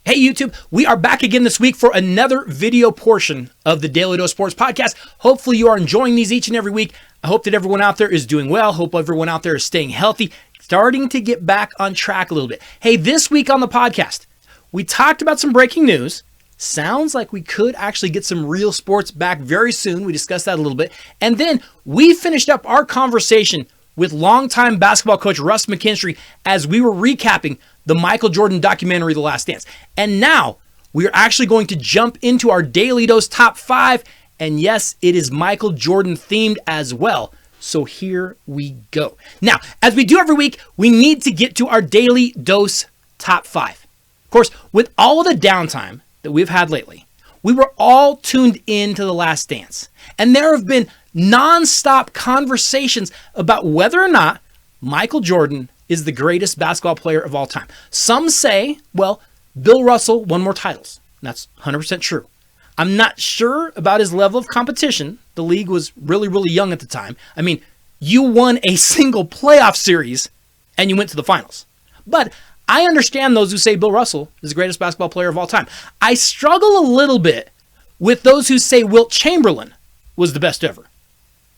Hey YouTube, we are back again this week for another video portion of the Daly Dose Sports Podcast. Hopefully you are enjoying these each and every week. I hope that everyone out there is doing well. Hope everyone out there is staying healthy, starting to get back on track a little bit. Hey, this week on the podcast, we talked about some breaking news. Sounds like we could actually get some real sports back very soon. We discussed that a little bit. And then we finished up our conversation with longtime basketball coach Russ McKinstry as we were recapping the Michael Jordan documentary, The Last Dance. And now we are actually going to jump into our Daly Dose Top 5. And yes, it is Michael Jordan themed as well. So here we go. Now, as we do every week, we need to get to our Daly Dose Top 5. Of course, with all of the downtime that we've had lately, we were all tuned in to The Last Dance. And there have been non-stop conversations about whether or not Michael Jordan is the greatest basketball player of all time. Some say, well, Bill Russell won more titles. That's 100% true. I'm not sure about his level of competition. The league was really, really young at the time. I mean, you won a single playoff series and you went to the finals. But I understand those who say Bill Russell is the greatest basketball player of all time. I struggle a little bit with those who say Wilt Chamberlain was the best ever.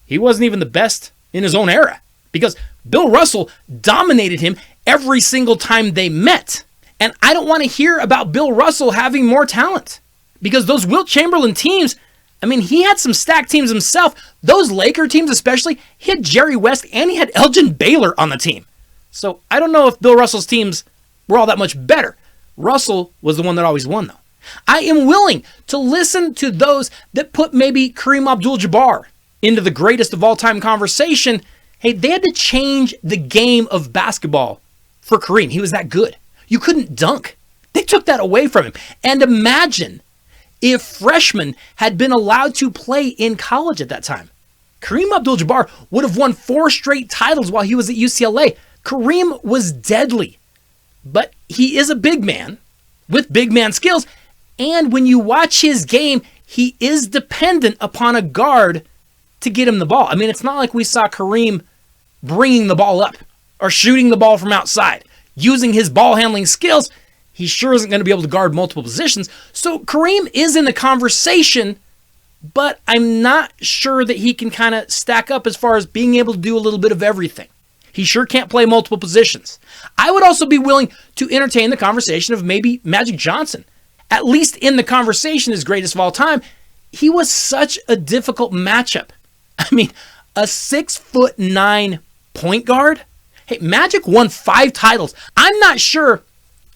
He wasn't even the best in his own era because Bill Russell dominated him every single time they met. And I don't want to hear about Bill Russell having more talent because those Wilt Chamberlain teams, I mean, he had some stacked teams himself. Those Laker teams especially, he had Jerry West and he had Elgin Baylor on the team. So I don't know if Bill Russell's teams were all that much better. Russell was the one that always won, though. I am willing to listen to those that put maybe Kareem Abdul-Jabbar into the greatest of all time conversation. Hey, they had to change the game of basketball for Kareem. He was that good. You couldn't dunk. They took that away from him. And imagine if freshmen had been allowed to play in college at that time. Kareem Abdul-Jabbar would have won 4 straight titles while he was at UCLA. Kareem was deadly. But he is a big man with big man skills. And when you watch his game, he is dependent upon a guard to get him the ball. I mean, it's not like we saw Kareem bringing the ball up or shooting the ball from outside. Using his ball handling skills, he sure isn't going to be able to guard multiple positions. So Kareem is in the conversation, but I'm not sure that he can kind of stack up as far as being able to do a little bit of everything. He sure can't play multiple positions. I would also be willing to entertain the conversation of maybe Magic Johnson. At least in the conversation as greatest of all time, he was such a difficult matchup. I mean, a 6'9" point guard. Hey, Magic won 5 titles. I'm not sure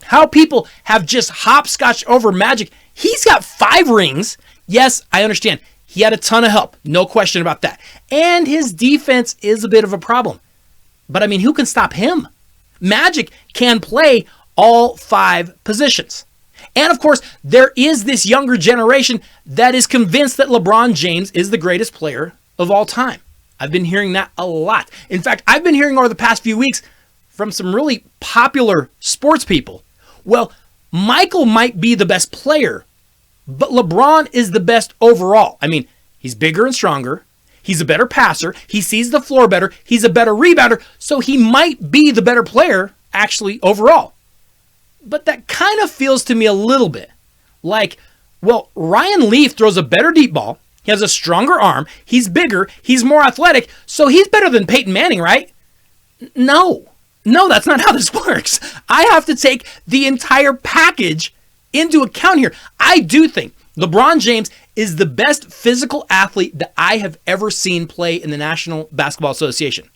how people have just hopscotched over Magic. He's got 5 rings. Yes, I understand. He had a ton of help. No question about that. And his defense is a bit of a problem. But I mean, who can stop him? Magic can play all 5 positions. And of course, there is this younger generation that is convinced that LeBron James is the greatest player of all time. I've been hearing that a lot. In fact, I've been hearing over the past few weeks from some really popular sports people. Well, Michael might be the best player, but LeBron is the best overall. I mean, he's bigger and stronger. He's a better passer. He sees the floor better. He's a better rebounder. So he might be the better player, actually, overall. But that kind of feels to me a little bit like, well, Ryan Leaf throws a better deep ball. He has a stronger arm. He's bigger. He's more athletic. So he's better than Peyton Manning, right? No, that's not how this works. I have to take the entire package into account here. I do think LeBron James is the best physical athlete that I have ever seen play in the National Basketball Association.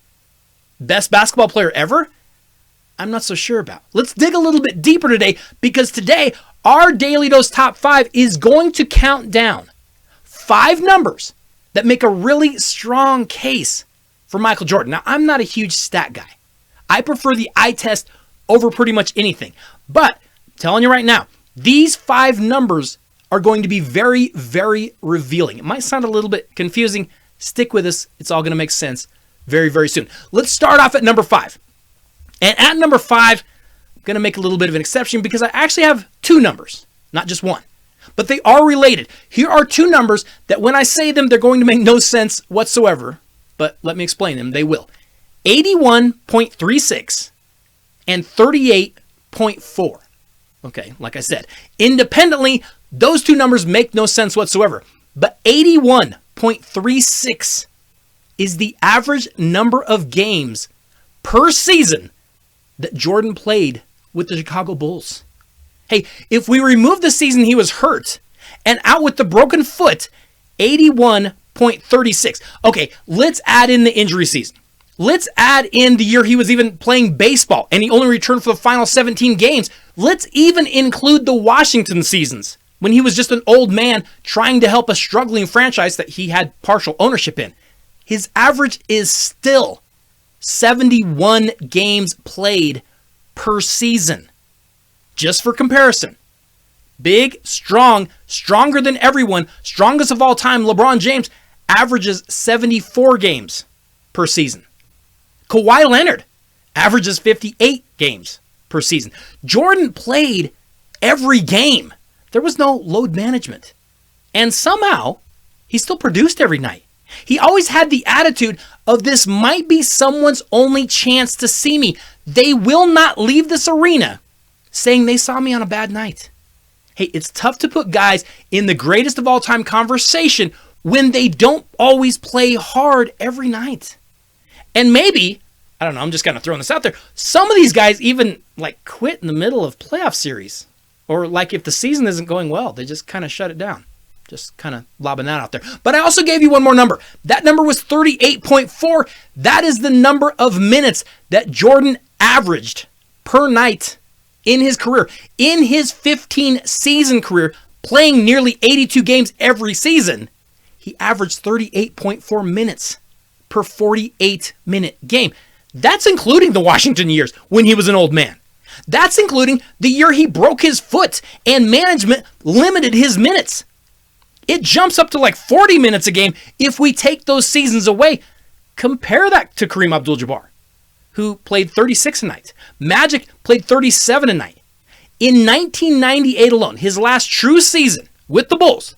Best basketball player ever? I'm not so sure about. Let's dig a little bit deeper today because today our Daly Dose Top 5 is going to count down 5 numbers that make a really strong case for Michael Jordan. Now, I'm not a huge stat guy. I prefer the eye test over pretty much anything. But I'm telling you right now, these 5 numbers are going to be very, very revealing. It might sound a little bit confusing. Stick with us. It's all going to make sense very, very soon. Let's start off at number 5. And at number 5, I'm going to make a little bit of an exception because I actually have 2 numbers, not just 1. But they are related. Here are 2 numbers that when I say them, they're going to make no sense whatsoever. But let me explain them. They will. 81.36 and 38.4. Okay, like I said, independently, those two numbers make no sense whatsoever. But 81.36 is the average number of games per season that Jordan played with the Chicago Bulls. Hey, if we remove the season he was hurt and out with the broken foot, 81.36. Okay, let's add in the injury season. Let's add in the year he was even playing baseball and he only returned for the final 17 games. Let's even include the Washington seasons when he was just an old man trying to help a struggling franchise that he had partial ownership in. His average is still 71 games played per season. Just for comparison, big, strong, stronger than everyone, strongest of all time, LeBron James averages 74 games per season. Kawhi Leonard averages 58 games per season. Jordan played every game. There was no load management. And somehow, he still produced every night. He always had the attitude of this might be someone's only chance to see me. They will not leave this arena saying they saw me on a bad night. Hey, it's tough to put guys in the greatest of all time conversation when they don't always play hard every night. And maybe, I don't know, I'm just kind of throwing this out there, some of these guys even like quit in the middle of playoff series. Or like if the season isn't going well, they just kind of shut it down. Just kind of lobbing that out there. But I also gave you one more number. That number was 38.4. That is the number of minutes that Jordan averaged per night in his career. In his 15-season career, playing nearly 82 games every season, he averaged 38.4 minutes per 48-minute game. That's including the Washington years when he was an old man. That's including the year he broke his foot and management limited his minutes. It jumps up to like 40 minutes a game if we take those seasons away. Compare that to Kareem Abdul-Jabbar, who played 36 a night. Magic played 37 a night. In 1998 alone, his last true season with the Bulls,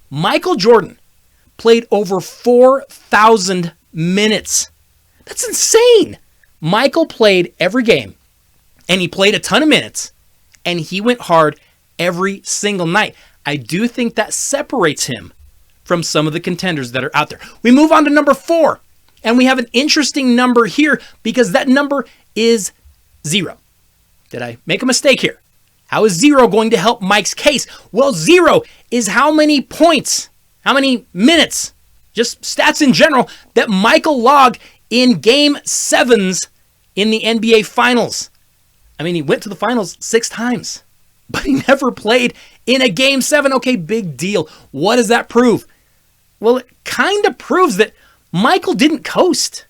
Michael Jordan played over 4,000 minutes. That's insane. Michael played every game, and he played a ton of minutes, and he went hard every single night. I do think that separates him from some of the contenders that are out there. We move on to number 4, and we have an interesting number here because that number is 0. Did I make a mistake here? How is 0 going to help Mike's case? Well, 0 is how many points, how many minutes, just stats in general, that Michael logged in Game 7s in the NBA Finals. I mean, he went to the finals 6 times, but he never played in a Game 7. Okay, big deal. What does that prove? Well, it kind of proves that Michael didn't coast.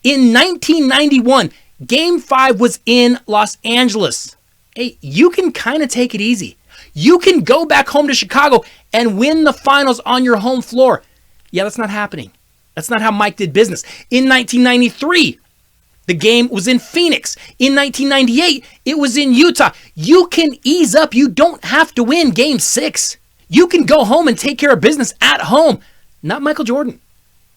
In 1991, Game 5 was in Los Angeles. Hey, you can kind of take it easy. You can go back home to Chicago and win the finals on your home floor. Yeah, that's not happening. That's not how Mike did business. In 1993, the game was in Phoenix. In 1998, it was in Utah. You can ease up. You don't have to win Game 6. You can go home and take care of business at home. Not Michael Jordan.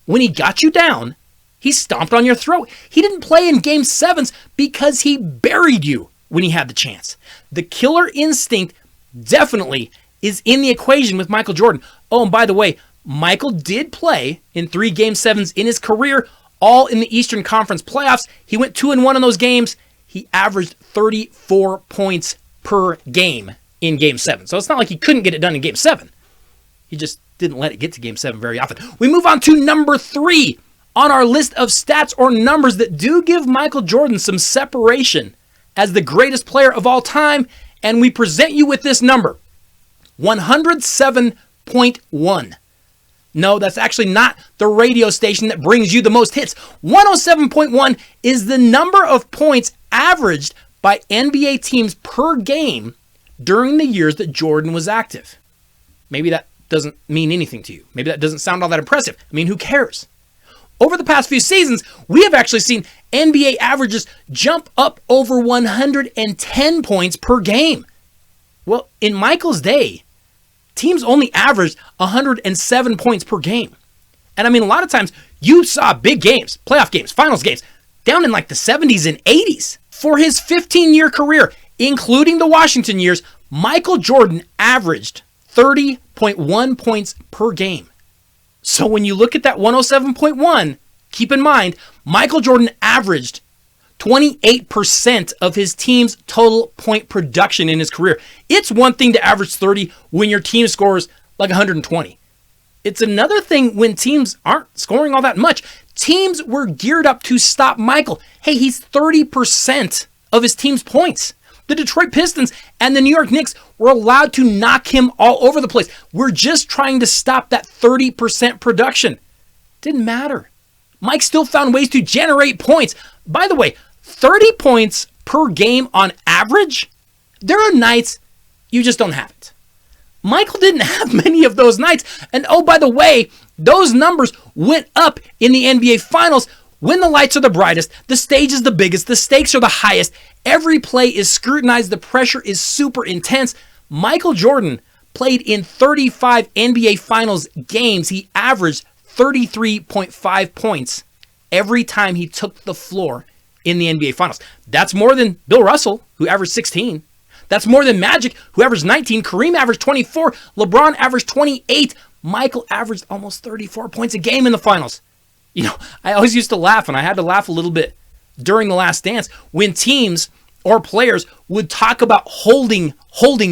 When he got you down, he stomped on your throat. He didn't play in Game 7s because he buried you when he had the chance. The killer instinct definitely is in the equation with Michael Jordan. Oh, and by the way, Michael did play in 3 Game 7s in his career, all in the Eastern Conference playoffs. He went 2-1 in those games. He averaged 34 points per game in Game 7. So it's not like he couldn't get it done in Game 7. He just didn't let it get to Game 7 very often. We move on to number 3 on our list of stats or numbers that do give Michael Jordan some separation as the greatest player of all time. And we present you with this number, 107.1. No, that's actually not the radio station that brings you the most hits. 107.1 is the number of points averaged by NBA teams per game during the years that Jordan was active. Maybe that doesn't mean anything to you. Maybe that doesn't sound all that impressive. I mean, who cares? Over the past few seasons, we have actually seen NBA averages jump up over 110 points per game. Well, in Michael's day, teams only averaged 107 points per game. And I mean, a lot of times you saw big games, playoff games, finals games, down in like the 70s and 80s. For his 15-year career, including the Washington years, Michael Jordan averaged 30.1 points per game. So when you look at that 107.1, keep in mind, Michael Jordan averaged 28% of his team's total point production in his career. It's one thing to average 30 when your team scores like 120. It's another thing when teams aren't scoring all that much. Teams were geared up to stop Michael. Hey, he's 30% of his team's points. The Detroit Pistons and the New York Knicks were allowed to knock him all over the place. We're just trying to stop that 30% production. Didn't matter. Mike still found ways to generate points. By the way, 30 points per game on average? There are nights you just don't have it. Michael didn't have many of those nights. And oh, by the way, those numbers went up in the NBA Finals when the lights are the brightest, the stage is the biggest, the stakes are the highest, every play is scrutinized, the pressure is super intense. Michael Jordan played in 35 NBA Finals games. He averaged 33.5 points every time he took the floor in the NBA Finals. That's more than Bill Russell, who averaged 16. That's more than Magic, who averaged 19. Kareem averaged 24. LeBron averaged 28. Michael averaged almost 34 points a game in the finals. You know, I always used to laugh, and I had to laugh a little bit during The Last Dance when teams or players would talk about holding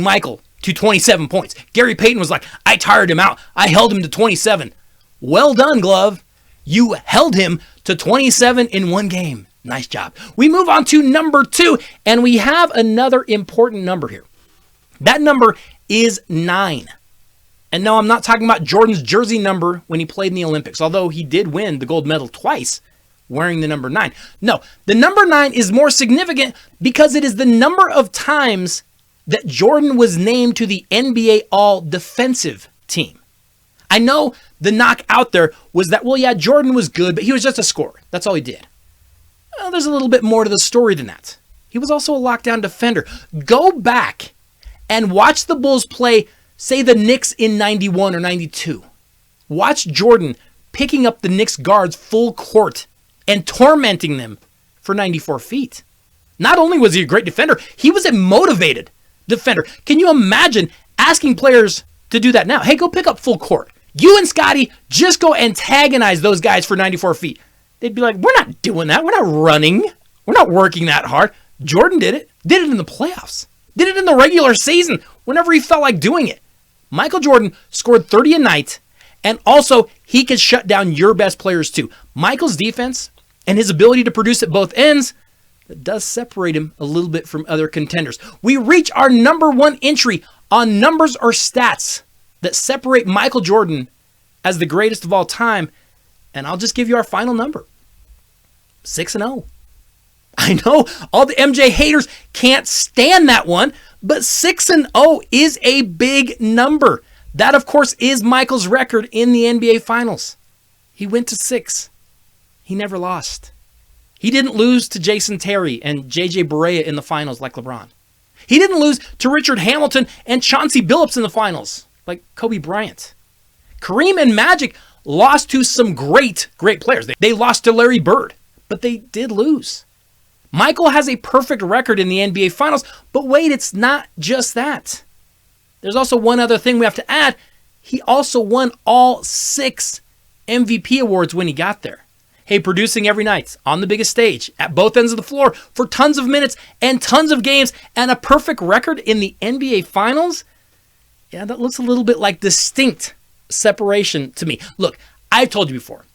Michael to 27 points. Gary Payton was like, I tired him out. I held him to 27. Well done, Glove. You held him to 27 in one game. Nice job. We move on to number 2, and we have another important number here. That number is 9. And no, I'm not talking about Jordan's jersey number when he played in the Olympics, although he did win the gold medal twice wearing the number 9. No, the number 9 is more significant because it is the number of times that Jordan was named to the NBA All-Defensive team. I know the knock out there was that, well, yeah, Jordan was good, but he was just a scorer. That's all he did. Well, there's a little bit more to the story than that. He was also a lockdown defender. Go back and watch the Bulls play, say, the Knicks in 91 or 92. Watch Jordan picking up the Knicks guards full court and tormenting them for 94 feet. Not only was he a great defender, he was a motivated defender. Can you imagine asking players to do that now? Hey, go pick up full court. You and Scotty just go antagonize those guys for 94 feet. They'd be like, we're not doing that. We're not running. We're not working that hard. Jordan did it. Did it in the playoffs. Did it in the regular season whenever he felt like doing it. Michael Jordan scored 30 a night, and also he could shut down your best players too. Michael's defense and his ability to produce at both ends, that does separate him a little bit from other contenders. We reach our number 1 entry on numbers or stats that separate Michael Jordan as the greatest of all time. And I'll just give you our final number. 6-0. I know all the MJ haters can't stand that one, but 6-0 is a big number. That, of course, is Michael's record in the NBA Finals. He went to 6. He never lost. He didn't lose to Jason Terry and JJ Barea in the finals like LeBron. He didn't lose to Richard Hamilton and Chauncey Billups in the finals like Kobe Bryant. Kareem and Magic lost to some great players. They lost to Larry Bird, but they did lose. Michael has a perfect record in the NBA Finals, but wait, it's not just that. There's also one other thing we have to add. He also won all 6 MVP awards when he got there. Hey, producing every night on the biggest stage at both ends of the floor for tons of minutes and tons of games and a perfect record in the NBA Finals? Yeah, that looks a little bit like distinct separation to me. Look, I've told you before,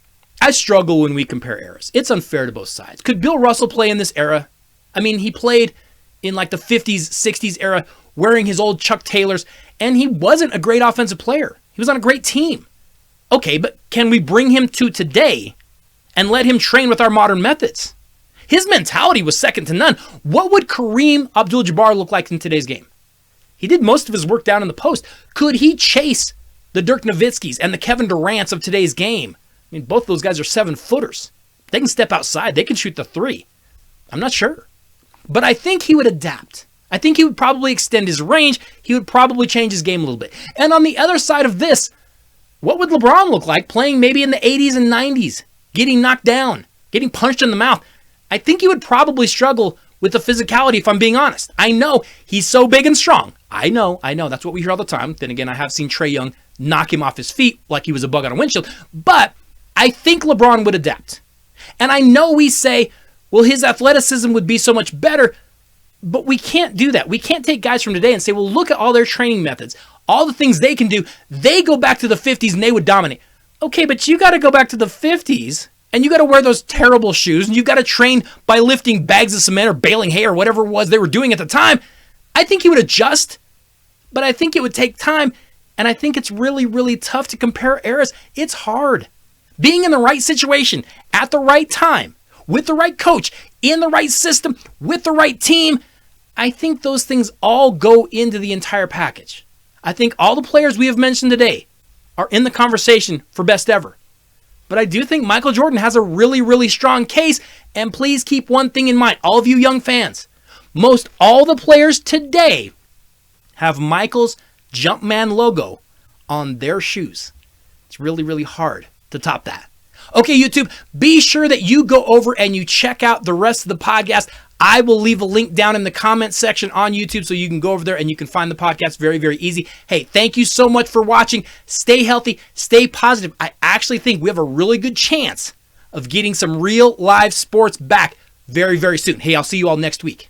I struggle when we compare eras. It's unfair to both sides. Could Bill Russell play in this era? I mean, he played in like the 50s, 60s era wearing his old Chuck Taylors, and he wasn't a great offensive player. He was on a great team. Okay, but can we bring him to today and let him train with our modern methods? His mentality was second to none. What would Kareem Abdul-Jabbar look like in today's game? He did most of his work down in the post. Could he chase the Dirk Nowitzkis and the Kevin Durants of today's game? I mean, both those guys are 7-footers. They can step outside. They can shoot the 3. I'm not sure. But I think he would adapt. I think he would probably extend his range. He would probably change his game a little bit. And on the other side of this, what would LeBron look like playing maybe in the 80s and 90s? Getting knocked down, getting punched in the mouth. I think he would probably struggle with the physicality, if I'm being honest. I know he's so big and strong. I know. That's what we hear all the time. Then again, I have seen Trae Young knock him off his feet like he was a bug on a windshield. But I think LeBron would adapt. And I know we say, well, his athleticism would be so much better, but we can't do that. We can't take guys from today and say, well, look at all their training methods, all the things they can do. They go back to the 50s and they would dominate. Okay, but you got to go back to the 50s and you got to wear those terrible shoes and you got to train by lifting bags of cement or baling hay or whatever it was they were doing at the time. I think he would adjust, but I think it would take time. And I think it's really, really tough to compare eras. It's hard. Being in the right situation at the right time, with the right coach, in the right system, with the right team, I think those things all go into the entire package. I think all the players we have mentioned today are in the conversation for best ever. But I do think Michael Jordan has a really, really strong case. And please keep one thing in mind, all of you young fans. Most all the players today have Michael's Jumpman logo on their shoes. It's really, really hard to top that. Okay, YouTube, be sure that you go over and you check out the rest of the podcast. I will leave a link down in the comment section on YouTube so you can go over there and you can find the podcast very, very easy. Hey, thank you so much for watching. Stay healthy, stay positive. I actually think we have a really good chance of getting some real live sports back very, very soon. Hey, I'll see you all next week.